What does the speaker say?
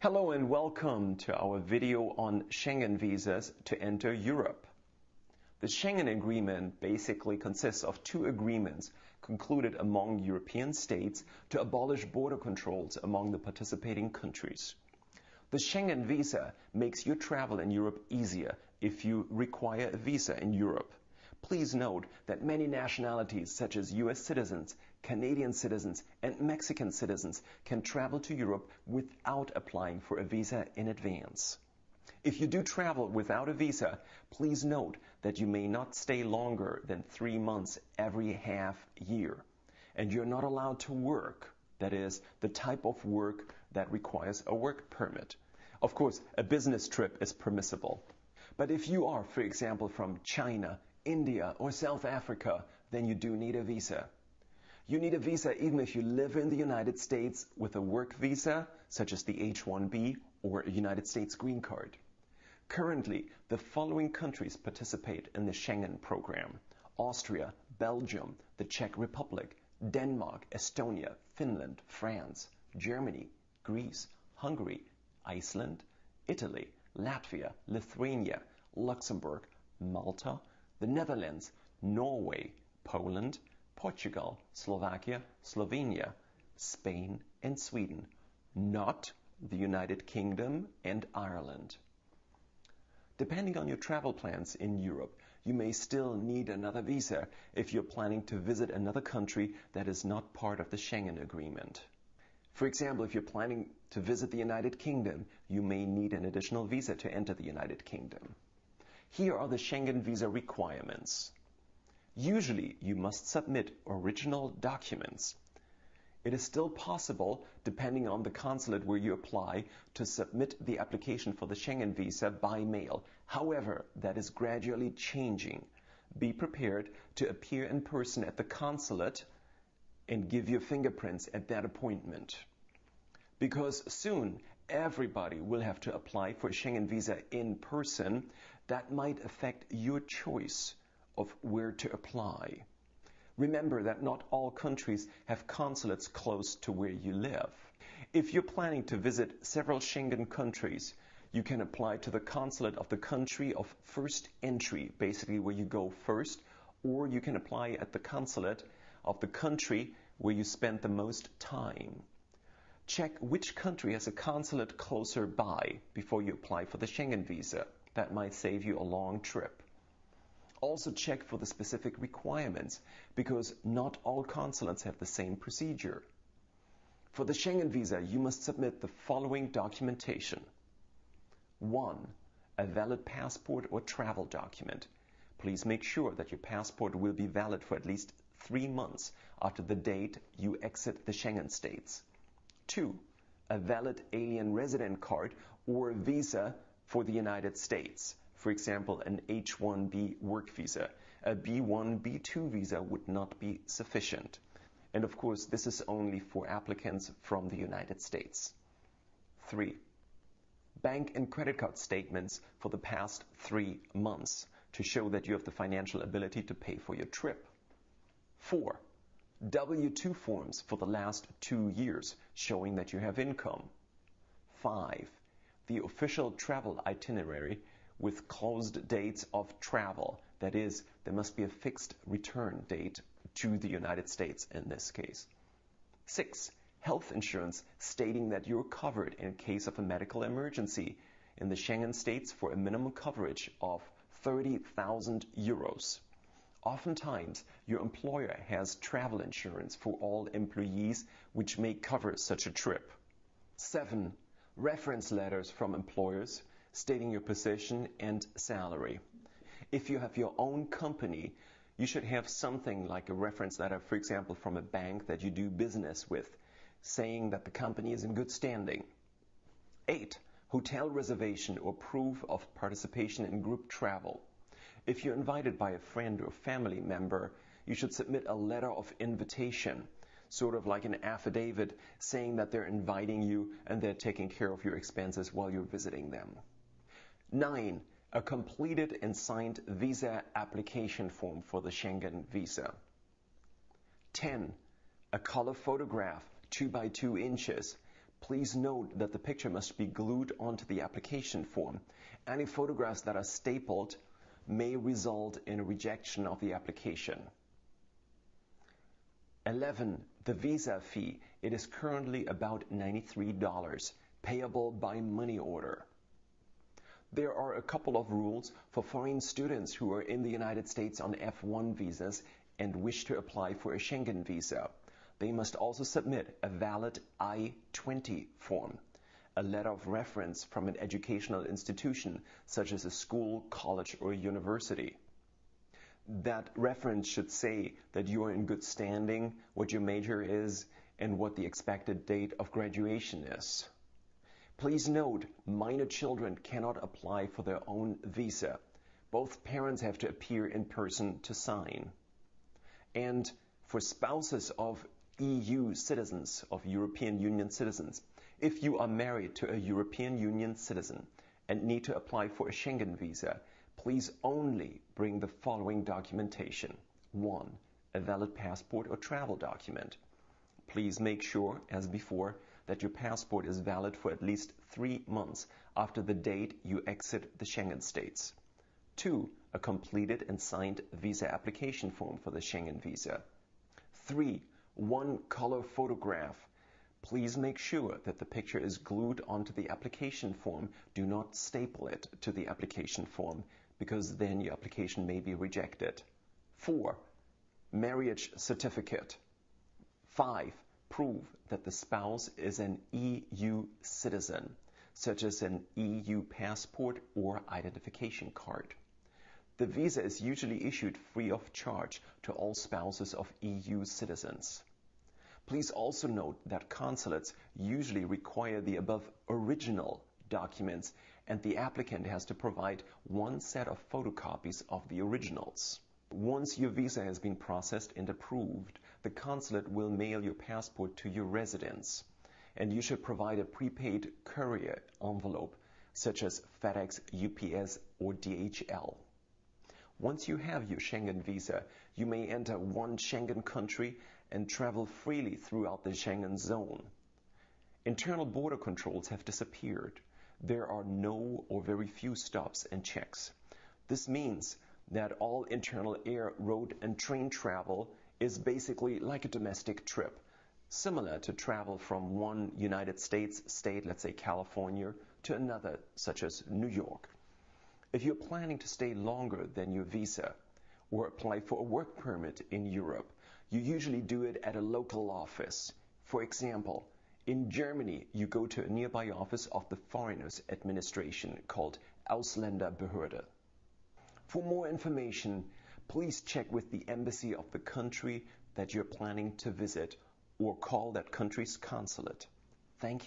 Hello and welcome to our video on Schengen visas to enter Europe. The Schengen Agreement basically consists of two agreements concluded among European states to abolish border controls among the participating countries. The Schengen visa makes your travel in Europe easier if you require a visa in Europe. Please note that many nationalities such as US citizens, Canadian citizens and Mexican citizens can travel to Europe without applying for a visa in advance. If you do travel without a visa, please note that you may not stay longer than 3 months every half year. And you're not allowed to work, that is, the type of work that requires a work permit. Of course, a business trip is permissible. But if you are, for example, from China, India or South Africa, then you do need a visa. You need a visa even if you live in the United States with a work visa, such as the H-1B or a United States green card. Currently, the following countries participate in the Schengen program: Austria, Belgium, the Czech Republic, Denmark, Estonia, Finland, France, Germany, Greece, Hungary, Iceland, Italy, Latvia, Lithuania, Luxembourg, Malta, the Netherlands, Norway, Poland, Portugal, Slovakia, Slovenia, Spain and Sweden, not the United Kingdom and Ireland. Depending on your travel plans in Europe, you may still need another visa if you're planning to visit another country that is not part of the Schengen Agreement. For example, if you're planning to visit the United Kingdom, you may need an additional visa to enter the United Kingdom. Here are the Schengen visa requirements. Usually, you must submit original documents. It is still possible, depending on the consulate where you apply, to submit the application for the Schengen visa by mail. However, that is gradually changing. Be prepared to appear in person at the consulate and give your fingerprints at that appointment. Because soon everybody will have to apply for a Schengen visa in person, that might affect your choice of where to apply. Remember that not all countries have consulates close to where you live. If you're planning to visit several Schengen countries, you can apply to the consulate of the country of first entry, basically where you go first, or you can apply at the consulate of the country where you spend the most time. Check which country has a consulate closer by before you apply for the Schengen visa. That might save you a long trip. Also check for the specific requirements, because not all consulates have the same procedure. For the Schengen visa, you must submit the following documentation. 1. A valid passport or travel document. Please make sure that your passport will be valid for at least 3 months after the date you exit the Schengen states. 2. A valid alien resident card or visa for the United States. For example, an H-1B work visa. A B-1, B-2 visa would not be sufficient. And of course, this is only for applicants from the United States. 3. Bank and credit card statements for the past 3 months to show that you have the financial ability to pay for your trip. 4. W-2 forms for the last 2 years showing that you have income. 5. The official travel itinerary with closed dates of travel. That is, there must be a fixed return date to the United States in this case. 6. Health insurance stating that you're covered in case of a medical emergency in the Schengen states for a minimum coverage of 30,000 euros. Oftentimes, your employer has travel insurance for all employees which may cover such a trip. 7. Reference letters from employers stating your position and salary. If you have your own company, you should have something like a reference letter, for example, from a bank that you do business with, saying that the company is in good standing. 8. Hotel reservation or proof of participation in group travel. If you're invited by a friend or family member, you should submit a letter of invitation, sort of like an affidavit saying that they're inviting you and they're taking care of your expenses while you're visiting them. 9. A completed and signed visa application form for the Schengen visa. 10. A color photograph, 2 by 2 inches, Please note that the picture must be glued onto the application form. Any photographs that are stapled may result in a rejection of the application. 11. The visa fee. It is currently about $93, payable by money order. There are a couple of rules for foreign students who are in the United States on F1 visas and wish to apply for a Schengen visa. They must also submit a valid I-20 form, a letter of reference from an educational institution such as a school, college, or university. That reference should say that you are in good standing, what your major is, and what the expected date of graduation is. Please note, minor children cannot apply for their own visa. Both parents have to appear in person to sign. And for spouses of EU citizens, of European Union citizens, if you are married to a European Union citizen and need to apply for a Schengen visa, please only bring the following documentation. 1. A valid passport or travel document. Please make sure, as before, that your passport is valid for at least 3 months after the date you exit the Schengen states. 2. A completed and signed visa application form for the Schengen visa. 3. One color photograph. Please make sure that the picture is glued onto the application form. Do not staple it to the application form, because then your application may be rejected. 4. Marriage certificate. 5. Prove that the spouse is an EU citizen, such as an EU passport or identification card. The visa is usually issued free of charge to all spouses of EU citizens. Please also note that consulates usually require the above original documents, and the applicant has to provide one set of photocopies of the originals. Once your visa has been processed and approved, the consulate will mail your passport to your residence, and you should provide a prepaid courier envelope, such as FedEx, UPS, or DHL. Once you have your Schengen visa, you may enter one Schengen country and travel freely throughout the Schengen zone. Internal border controls have disappeared. There are no or very few stops and checks. This means that all internal air, road, and train travel is basically like a domestic trip, similar to travel from one United States state, let's say California, to another, such as New York. If you're planning to stay longer than your visa or apply for a work permit in Europe, you usually do it at a local office. For example, in Germany, you go to a nearby office of the Foreigners Administration called Ausländerbehörde. For more information, please check with the embassy of the country that you're planning to visit or call that country's consulate.